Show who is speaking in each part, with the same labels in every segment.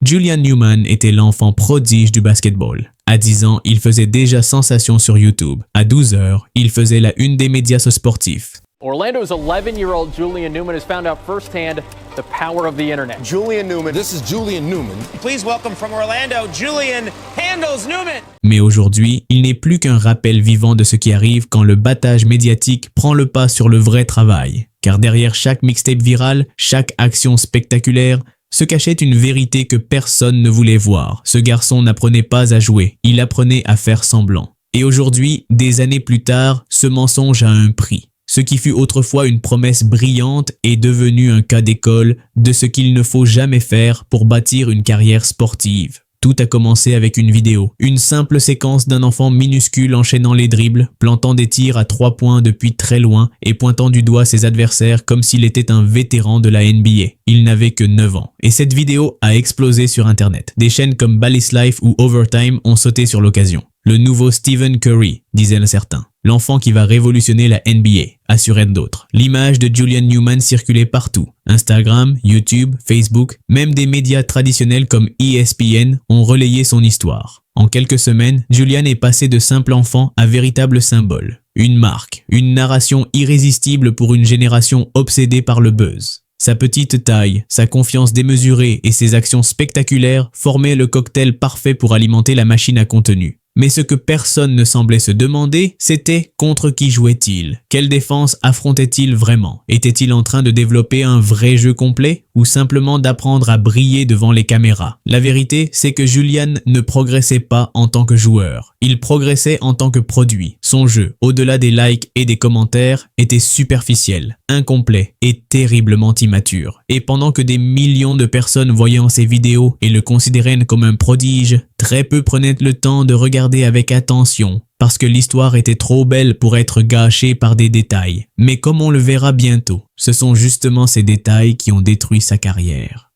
Speaker 1: Julian Newman était l'enfant prodige du basketball. À 10 ans, il faisait déjà sensation sur YouTube. À 12 heures, il faisait la une des médias sportifs.
Speaker 2: Orlando's 11-year-old Julian Newman has found out firsthand the power of the internet.
Speaker 3: Julian Newman. This is Julian Newman. Please welcome from Orlando, Julian Handles Newman.
Speaker 1: Mais aujourd'hui, il n'est plus qu'un rappel vivant de ce qui arrive quand le battage médiatique prend le pas sur le vrai travail. Car derrière chaque mixtape viral, chaque action spectaculaire, se cachait une vérité que personne ne voulait voir. Ce garçon n'apprenait pas à jouer, il apprenait à faire semblant. Et aujourd'hui, des années plus tard, ce mensonge a un prix. Ce qui fut autrefois une promesse brillante est devenu un cas d'école de ce qu'il ne faut jamais faire pour bâtir une carrière sportive. Tout a commencé avec une vidéo, une simple séquence d'un enfant minuscule enchaînant les dribbles, plantant des tirs à 3 points depuis très loin et pointant du doigt ses adversaires comme s'il était un vétéran de la NBA. Il n'avait que 9 ans. Et cette vidéo a explosé sur Internet. Des chaînes comme Bally's Life ou Overtime ont sauté sur l'occasion. Le nouveau Stephen Curry, disaient certains. L'enfant qui va révolutionner la NBA, assuraient d'autres. L'image de Julian Newman circulait partout. Instagram, YouTube, Facebook, même des médias traditionnels comme ESPN ont relayé son histoire. En quelques semaines, Julian est passé de simple enfant à véritable symbole. Une marque, une narration irrésistible pour une génération obsédée par le buzz. Sa petite taille, sa confiance démesurée et ses actions spectaculaires formaient le cocktail parfait pour alimenter la machine à contenu. Mais ce que personne ne semblait se demander, c'était contre qui jouait-il? Quelle défense affrontait-il vraiment? Était-il en train de développer un vrai jeu complet ou simplement d'apprendre à briller devant les caméras? La vérité, c'est que Julian ne progressait pas en tant que joueur. Il progressait en tant que produit. Son jeu, au-delà des likes et des commentaires, était superficiel, incomplet et terriblement immature. Et pendant que des millions de personnes voyant ses vidéos et le considéraient comme un prodige, très peu prenaient le temps de regarder avec attention, parce que l'histoire était trop belle pour être gâchée par des détails. Mais comme on le verra bientôt, ce sont justement ces détails qui ont détruit sa carrière.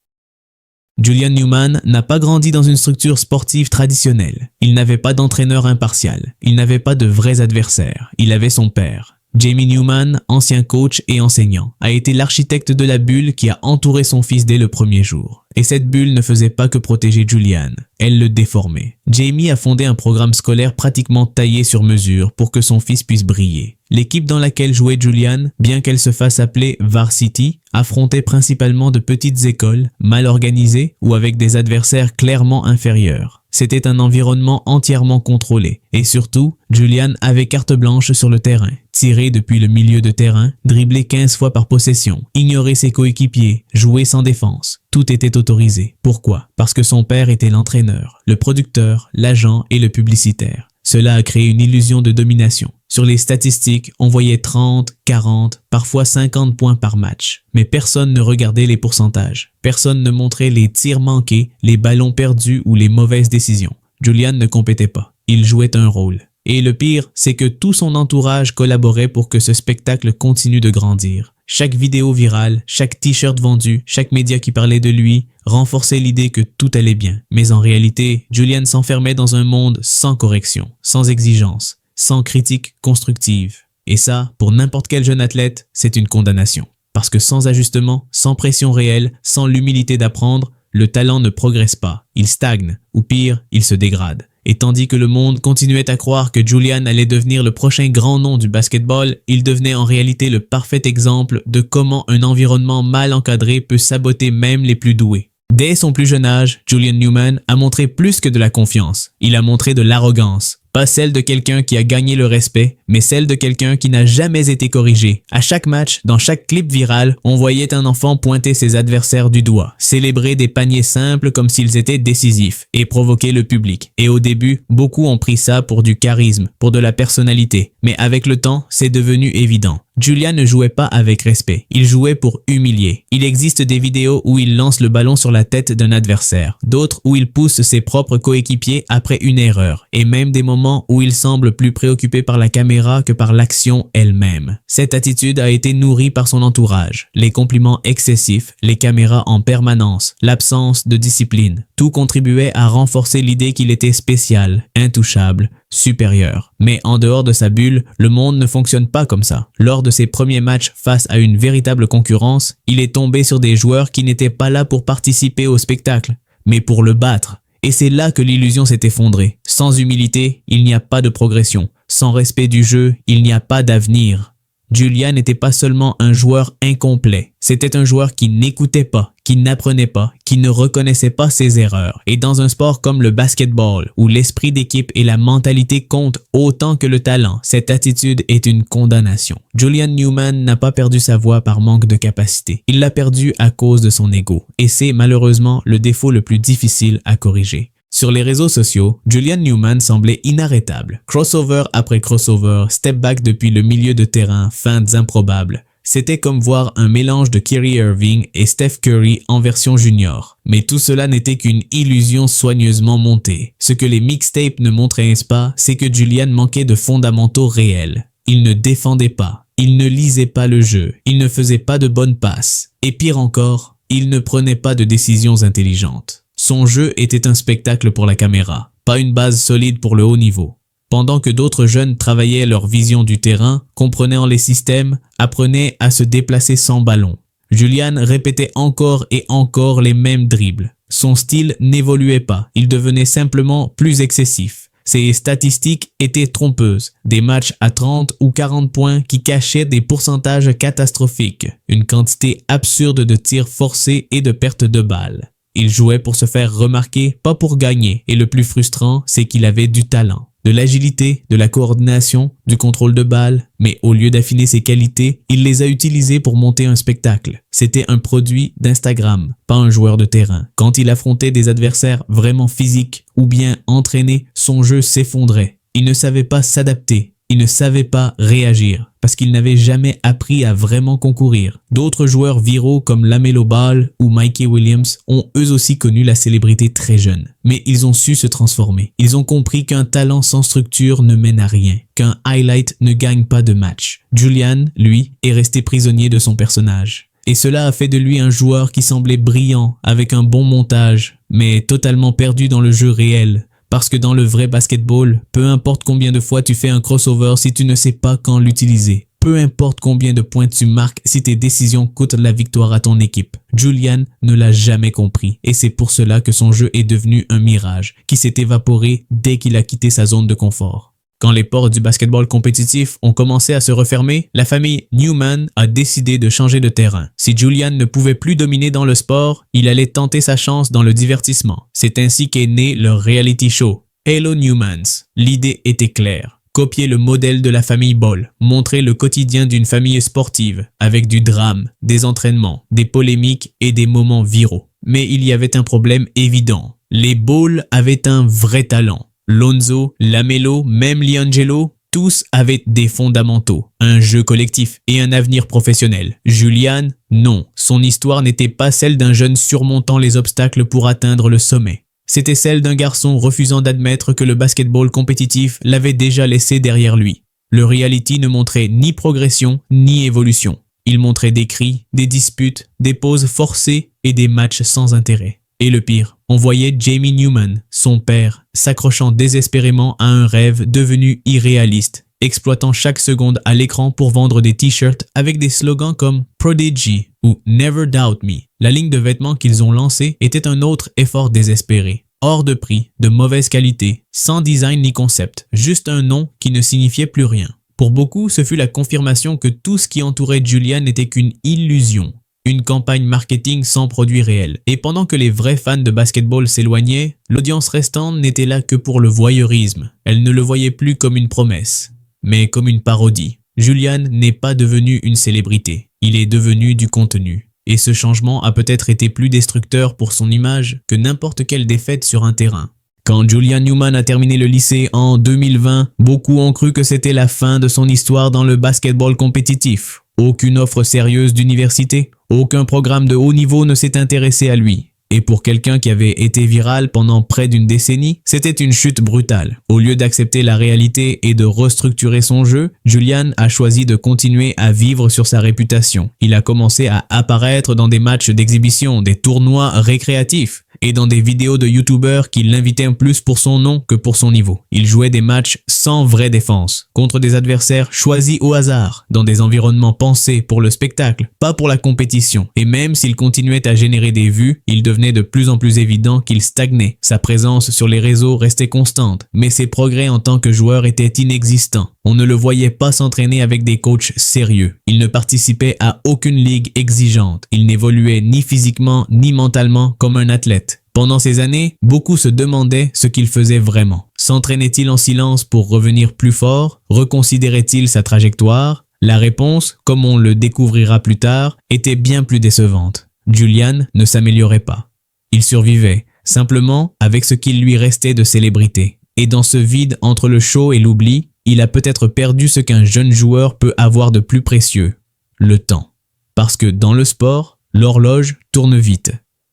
Speaker 1: Julian Newman n'a pas grandi dans une structure sportive traditionnelle. Il n'avait pas d'entraîneur impartial. Il n'avait pas de vrais adversaires. Il avait son père. Jamie Newman, ancien coach et enseignant, a été l'architecte de la bulle qui a entouré son fils dès le premier jour. Et cette bulle ne faisait pas que protéger Julian, elle le déformait. Jamie a fondé un programme scolaire pratiquement taillé sur mesure pour que son fils puisse briller. L'équipe dans laquelle jouait Julian, bien qu'elle se fasse appeler Varsity, affrontait principalement de petites écoles, mal organisées ou avec des adversaires clairement inférieurs. C'était un environnement entièrement contrôlé. Et surtout, Julian avait carte blanche sur le terrain. Tirer depuis le milieu de terrain, dribbler 15 fois par possession, ignorer ses coéquipiers, jouer sans défense. Tout était autorisé. Pourquoi? Parce que son père était l'entraîneur, le producteur, l'agent et le publicitaire. Cela a créé une illusion de domination. Sur les statistiques, on voyait 30, 40, parfois 50 points par match. Mais personne ne regardait les pourcentages. Personne ne montrait les tirs manqués, les ballons perdus ou les mauvaises décisions. Julian ne compétait pas. Il jouait un rôle. Et le pire, c'est que tout son entourage collaborait pour que ce spectacle continue de grandir. Chaque vidéo virale, chaque t-shirt vendu, chaque média qui parlait de lui renforçait l'idée que tout allait bien. Mais en réalité, Julian s'enfermait dans un monde sans correction, sans exigence, sans critique constructive. Et ça, pour n'importe quel jeune athlète, c'est une condamnation. Parce que sans ajustement, sans pression réelle, sans l'humilité d'apprendre, le talent ne progresse pas, il stagne, ou pire, il se dégrade. Et tandis que le monde continuait à croire que Julian allait devenir le prochain grand nom du basketball, il devenait en réalité le parfait exemple de comment un environnement mal encadré peut saboter même les plus doués. Dès son plus jeune âge, Julian Newman a montré plus que de la confiance. Il a montré de l'arrogance. Pas celle de quelqu'un qui a gagné le respect, mais celle de quelqu'un qui n'a jamais été corrigé. À chaque match, dans chaque clip viral, on voyait un enfant pointer ses adversaires du doigt, célébrer des paniers simples comme s'ils étaient décisifs et provoquer le public. Et au début, beaucoup ont pris ça pour du charisme, pour de la personnalité. Mais avec le temps, c'est devenu évident. Julian ne jouait pas avec respect, il jouait pour humilier. Il existe des vidéos où il lance le ballon sur la tête d'un adversaire, d'autres où il pousse ses propres coéquipiers après une erreur, et même des moments où il semble plus préoccupé par la caméra que par l'action elle-même. Cette attitude a été nourrie par son entourage, les compliments excessifs, les caméras en permanence, l'absence de discipline. Tout contribuait à renforcer l'idée qu'il était spécial, intouchable, supérieur. Mais en dehors de sa bulle, le monde ne fonctionne pas comme ça. Lors de ses premiers matchs face à une véritable concurrence, il est tombé sur des joueurs qui n'étaient pas là pour participer au spectacle, mais pour le battre. Et c'est là que l'illusion s'est effondrée. Sans humilité, il n'y a pas de progression. Sans respect du jeu, il n'y a pas d'avenir. Julian n'était pas seulement un joueur incomplet, c'était un joueur qui n'écoutait pas, qui n'apprenait pas, qui ne reconnaissait pas ses erreurs. Et dans un sport comme le basketball, où l'esprit d'équipe et la mentalité comptent autant que le talent, cette attitude est une condamnation. Julian Newman n'a pas perdu sa voix par manque de capacité. Il l'a perdu à cause de son ego. Et c'est malheureusement le défaut le plus difficile à corriger. Sur les réseaux sociaux, Julian Newman semblait inarrêtable. Crossover après crossover, step back depuis le milieu de terrain, feintes improbables. C'était comme voir un mélange de Kyrie Irving et Steph Curry en version junior. Mais tout cela n'était qu'une illusion soigneusement montée. Ce que les mixtapes ne montraient pas, c'est que Julian manquait de fondamentaux réels. Il ne défendait pas, il ne lisait pas le jeu, il ne faisait pas de bonnes passes. Et pire encore, il ne prenait pas de décisions intelligentes. Son jeu était un spectacle pour la caméra, pas une base solide pour le haut niveau. Pendant que d'autres jeunes travaillaient leur vision du terrain, comprenaient les systèmes, apprenaient à se déplacer sans ballon, Julian répétait encore et encore les mêmes dribbles. Son style n'évoluait pas, il devenait simplement plus excessif. Ses statistiques étaient trompeuses, des matchs à 30 ou 40 points qui cachaient des pourcentages catastrophiques, une quantité absurde de tirs forcés et de pertes de balles. Il jouait pour se faire remarquer, pas pour gagner, et le plus frustrant, c'est qu'il avait du talent, de l'agilité, de la coordination, du contrôle de balle, mais au lieu d'affiner ses qualités, il les a utilisées pour monter un spectacle. C'était un produit d'Instagram, pas un joueur de terrain. Quand il affrontait des adversaires vraiment physiques ou bien entraînés, son jeu s'effondrait. Il ne savait pas s'adapter. Il ne savait pas réagir parce qu'il n'avait jamais appris à vraiment concourir. D'autres joueurs viraux comme LaMelo Ball ou Mikey Williams ont eux aussi connu la célébrité très jeune. Mais ils ont su se transformer. Ils ont compris qu'un talent sans structure ne mène à rien, qu'un highlight ne gagne pas de match. Julian, lui, est resté prisonnier de son personnage. Et cela a fait de lui un joueur qui semblait brillant, avec un bon montage, mais totalement perdu dans le jeu réel. Parce que dans le vrai basketball, peu importe combien de fois tu fais un crossover si tu ne sais pas quand l'utiliser. Peu importe combien de points tu marques si tes décisions coûtent la victoire à ton équipe. Julian ne l'a jamais compris et c'est pour cela que son jeu est devenu un mirage qui s'est évaporé dès qu'il a quitté sa zone de confort. Quand les portes du basketball compétitif ont commencé à se refermer, la famille Newman a décidé de changer de terrain. Si Julian ne pouvait plus dominer dans le sport, il allait tenter sa chance dans le divertissement. C'est ainsi qu'est né leur reality show, Hello Newmans. L'idée était claire. Copier le modèle de la famille Ball, montrer le quotidien d'une famille sportive, avec du drame, des entraînements, des polémiques et des moments viraux. Mais il y avait un problème évident. Les Ball avaient un vrai talent. Lonzo, LaMelo, même Liangelo, tous avaient des fondamentaux, un jeu collectif et un avenir professionnel. Julian, non, son histoire n'était pas celle d'un jeune surmontant les obstacles pour atteindre le sommet. C'était celle d'un garçon refusant d'admettre que le basketball compétitif l'avait déjà laissé derrière lui. Le reality ne montrait ni progression ni évolution. Il montrait des cris, des disputes, des pauses forcées et des matchs sans intérêt. Et le pire, on voyait Jamie Newman, son père, s'accrochant désespérément à un rêve devenu irréaliste, exploitant chaque seconde à l'écran pour vendre des t-shirts avec des slogans comme Prodigy ou Never Doubt Me. La ligne de vêtements qu'ils ont lancée était un autre effort désespéré. Hors de prix, de mauvaise qualité, sans design ni concept, juste un nom qui ne signifiait plus rien. Pour beaucoup, ce fut la confirmation que tout ce qui entourait Julian n'était qu'une illusion. Une campagne marketing sans produit réel. Et pendant que les vrais fans de basketball s'éloignaient, l'audience restante n'était là que pour le voyeurisme. Elle ne le voyait plus comme une promesse, mais comme une parodie. Julian n'est pas devenu une célébrité, il est devenu du contenu. Et ce changement a peut-être été plus destructeur pour son image que n'importe quelle défaite sur un terrain. Quand Julian Newman a terminé le lycée en 2020, beaucoup ont cru que c'était la fin de son histoire dans le basketball compétitif. Aucune offre sérieuse d'université, aucun programme de haut niveau ne s'est intéressé à lui. Et pour quelqu'un qui avait été viral pendant près d'une décennie, c'était une chute brutale. Au lieu d'accepter la réalité et de restructurer son jeu, Julian a choisi de continuer à vivre sur sa réputation. Il a commencé à apparaître dans des matchs d'exhibition, des tournois récréatifs. et dans des vidéos de youtubeurs qui l'invitaient plus pour son nom que pour son niveau. Il jouait des matchs sans vraie défense, contre des adversaires choisis au hasard, dans des environnements pensés pour le spectacle, pas pour la compétition. Et même s'il continuait à générer des vues, il devenait de plus en plus évident qu'il stagnait. Sa présence sur les réseaux restait constante, mais ses progrès en tant que joueur étaient inexistants. On ne le voyait pas s'entraîner avec des coachs sérieux. Il ne participait à aucune ligue exigeante. Il n'évoluait ni physiquement ni mentalement comme un athlète. Pendant ces années, beaucoup se demandaient ce qu'il faisait vraiment. S'entraînait-il en silence pour revenir plus fort? Reconsidérait-il sa trajectoire? La réponse, comme on le découvrira plus tard, était bien plus décevante. Julian ne s'améliorait pas. Il survivait, simplement avec ce qu'il lui restait de célébrité. Et dans ce vide entre le show et l'oubli, il a peut-être perdu ce qu'un jeune joueur peut avoir de plus précieux, le temps. Parce que dans le sport, l'horloge tourne vite.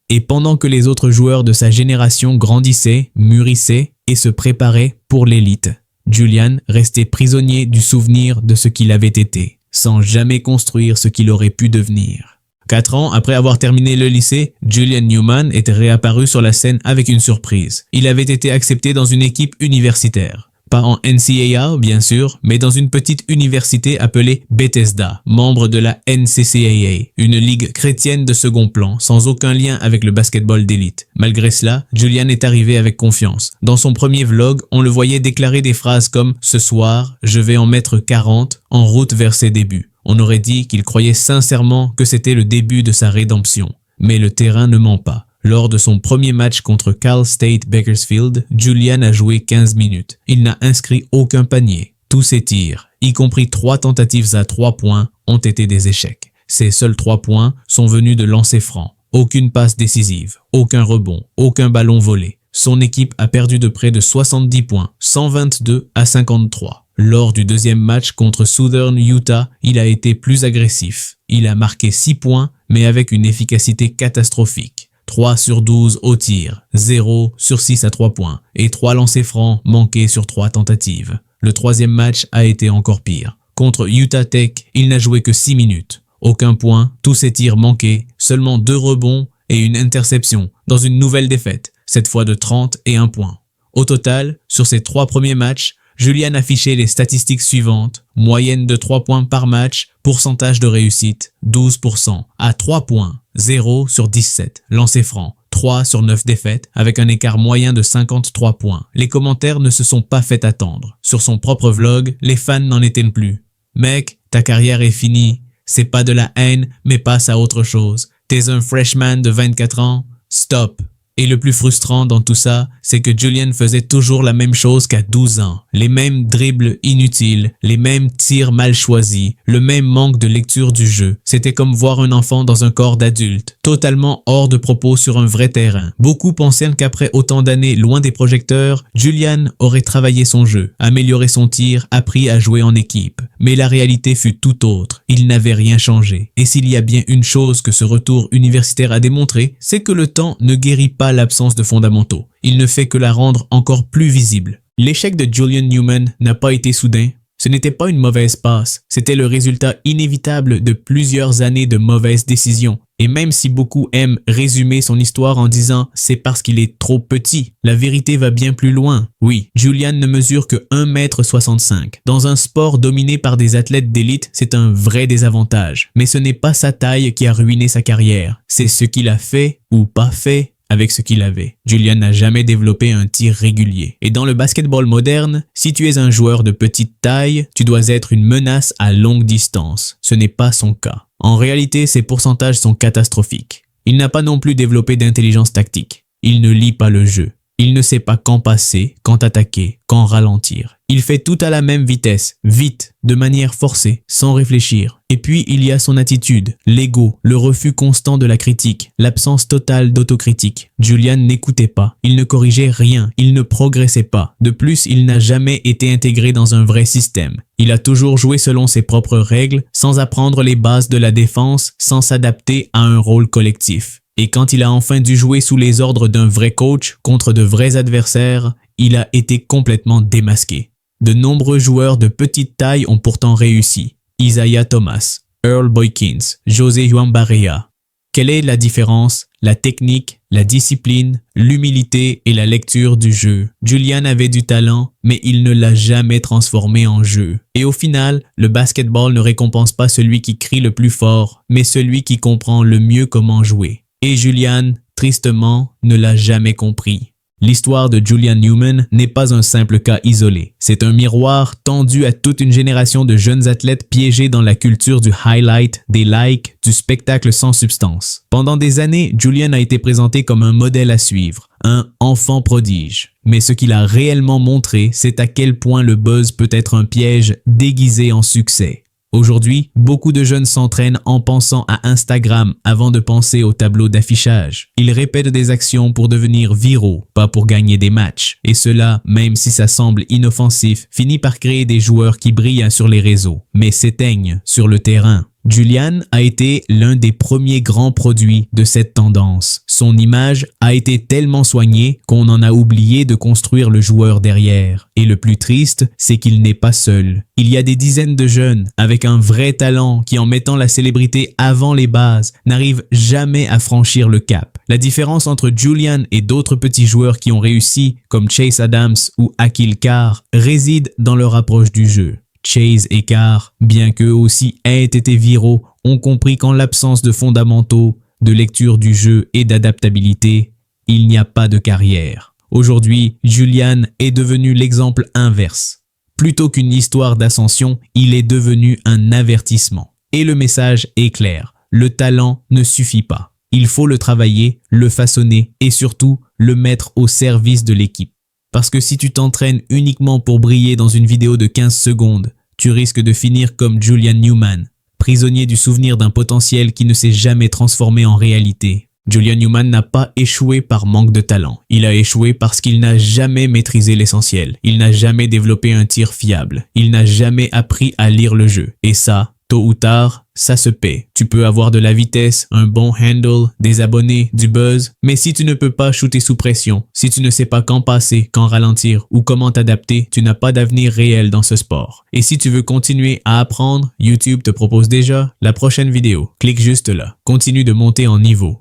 Speaker 1: Et pendant que les autres joueurs de sa génération grandissaient, mûrissaient et se préparaient pour l'élite, Julian restait prisonnier du souvenir de ce qu'il avait été, sans jamais construire ce qu'il aurait pu devenir. 4 ans après avoir terminé le lycée, Julian Newman était réapparu sur la scène avec une surprise. Il avait été accepté dans une équipe universitaire. Pas en NCAA, bien sûr, mais dans une petite université appelée Bethesda, membre de la NCCAA, une ligue chrétienne de second plan, sans aucun lien avec le basketball d'élite. Malgré cela, Julian est arrivé avec confiance. Dans son premier vlog, on le voyait déclarer des phrases comme « Ce soir, je vais en mettre 40 en route vers ses débuts ». On aurait dit qu'il croyait sincèrement que c'était le début de sa rédemption. Mais le terrain ne ment pas. Lors de son premier match contre Cal State Bakersfield, Julian a joué 15 minutes. Il n'a inscrit aucun panier. Tous ses tirs, y compris 3 tentatives à 3 points, ont été des échecs. Ses seuls 3 points sont venus de lancers francs. Aucune passe décisive, aucun rebond, aucun ballon volé. Son équipe a perdu de près de 70 points, 122 à 53. Lors du deuxième match contre Southern Utah, il a été plus agressif. Il a marqué 6 points, mais avec une efficacité catastrophique. 3 sur 12 au tir, 0 sur 6 à 3 points et 3 lancers francs manqués sur 3 tentatives. Le troisième match a été encore pire. Contre Utah Tech, il n'a joué que 6 minutes. Aucun point, tous ses tirs manqués, seulement 2 rebonds et une interception dans une nouvelle défaite, cette fois de 31 points. Au total, sur ses 3 premiers matchs, Julian affichait les statistiques suivantes. Moyenne de 3 points par match, pourcentage de réussite, 12%. À 3 points, 0 sur 17. Lancers francs, 3 sur 9 défaites, avec un écart moyen de 53 points. Les commentaires ne se sont pas fait attendre. Sur son propre vlog, les fans n'en étaient plus. « Mec, ta carrière est finie. C'est pas de la haine, mais passe à autre chose. T'es un freshman de 24 ans. Stop. » Et le plus frustrant dans tout ça, c'est que Julian faisait toujours la même chose qu'à 12 ans. Les mêmes dribbles inutiles, les mêmes tirs mal choisis, le même manque de lecture du jeu. C'était comme voir un enfant dans un corps d'adulte, totalement hors de propos sur un vrai terrain. Beaucoup pensaient qu'après autant d'années loin des projecteurs, Julian aurait travaillé son jeu, amélioré son tir, appris à jouer en équipe. Mais la réalité fut tout autre. Il n'avait rien changé. Et s'il y a bien une chose que ce retour universitaire a démontré, c'est que le temps ne guérit pas l'absence de fondamentaux. Il ne fait que la rendre encore plus visible. L'échec de Julian Newman n'a pas été soudain. Ce n'était pas une mauvaise passe, c'était le résultat inévitable de plusieurs années de mauvaises décisions. Et même si beaucoup aiment résumer son histoire en disant « c'est parce qu'il est trop petit », la vérité va bien plus loin. Oui, Julian ne mesure que 1,65 m. Dans un sport dominé par des athlètes d'élite, c'est un vrai désavantage. Mais ce n'est pas sa taille qui a ruiné sa carrière, c'est ce qu'il a fait ou pas fait avec ce qu'il avait. Julian n'a jamais développé un tir régulier. Et dans le basketball moderne, si tu es un joueur de petite taille, tu dois être une menace à longue distance. Ce n'est pas son cas. En réalité, ses pourcentages sont catastrophiques. Il n'a pas non plus développé d'intelligence tactique. Il ne lit pas le jeu. Il ne sait pas quand passer, quand attaquer, quand ralentir. Il fait tout à la même vitesse, vite, de manière forcée, sans réfléchir. Et puis il y a son attitude, l'ego, le refus constant de la critique, l'absence totale d'autocritique. Julian n'écoutait pas, il ne corrigeait rien, il ne progressait pas. De plus, il n'a jamais été intégré dans un vrai système. Il a toujours joué selon ses propres règles, sans apprendre les bases de la défense, sans s'adapter à un rôle collectif. Et quand il a enfin dû jouer sous les ordres d'un vrai coach, contre de vrais adversaires, il a été complètement démasqué. De nombreux joueurs de petite taille ont pourtant réussi. Isaiah Thomas, Earl Boykins, José Juan Barea. Quelle est la différence? la technique, la discipline, l'humilité et la lecture du jeu. Julian avait du talent, mais il ne l'a jamais transformé en jeu. Et au final, le basketball ne récompense pas celui qui crie le plus fort, mais celui qui comprend le mieux comment jouer. Et Julian, tristement, ne l'a jamais compris. L'histoire de Julian Newman n'est pas un simple cas isolé. C'est un miroir tendu à toute une génération de jeunes athlètes piégés dans la culture du highlight, des likes, du spectacle sans substance. Pendant des années, Julian a été présenté comme un modèle à suivre, un enfant prodige. Mais ce qu'il a réellement montré, c'est à quel point le buzz peut être un piège déguisé en succès. Aujourd'hui, beaucoup de jeunes s'entraînent en pensant à Instagram avant de penser au tableau d'affichage. Ils répètent des actions pour devenir viraux, pas pour gagner des matchs. Et cela, même si ça semble inoffensif, finit par créer des joueurs qui brillent sur les réseaux, mais s'éteignent sur le terrain. Julian a été l'un des premiers grands produits de cette tendance. Son image a été tellement soignée qu'on en a oublié de construire le joueur derrière. Et le plus triste, c'est qu'il n'est pas seul. Il y a des dizaines de jeunes avec un vrai talent qui, en mettant la célébrité avant les bases, n'arrivent jamais à franchir le cap. La différence entre Julian et d'autres petits joueurs qui ont réussi, comme Chase Adams ou Akil Carr, réside dans leur approche du jeu. Chase et Carr, bien qu'eux aussi aient été viraux, ont compris qu'en l'absence de fondamentaux, de lecture du jeu et d'adaptabilité, il n'y a pas de carrière. Aujourd'hui, Julian est devenu l'exemple inverse. Plutôt qu'une histoire d'ascension, il est devenu un avertissement. Et le message est clair, le talent ne suffit pas. Il faut le travailler, le façonner et surtout le mettre au service de l'équipe. Parce que si tu t'entraînes uniquement pour briller dans une vidéo de 15 secondes, tu risques de finir comme Julian Newman, prisonnier du souvenir d'un potentiel qui ne s'est jamais transformé en réalité. Julian Newman n'a pas échoué par manque de talent. Il a échoué parce qu'il n'a jamais maîtrisé l'essentiel. Il n'a jamais développé un tir fiable. Il n'a jamais appris à lire le jeu. Et ça, tôt ou tard, ça se paie. Tu peux avoir de la vitesse, un bon handle, des abonnés, du buzz, mais si tu ne peux pas shooter sous pression, si tu ne sais pas quand passer, quand ralentir ou comment t'adapter, tu n'as pas d'avenir réel dans ce sport. Et si tu veux continuer à apprendre, YouTube te propose déjà la prochaine vidéo. Clique juste là. Continue de monter en niveau.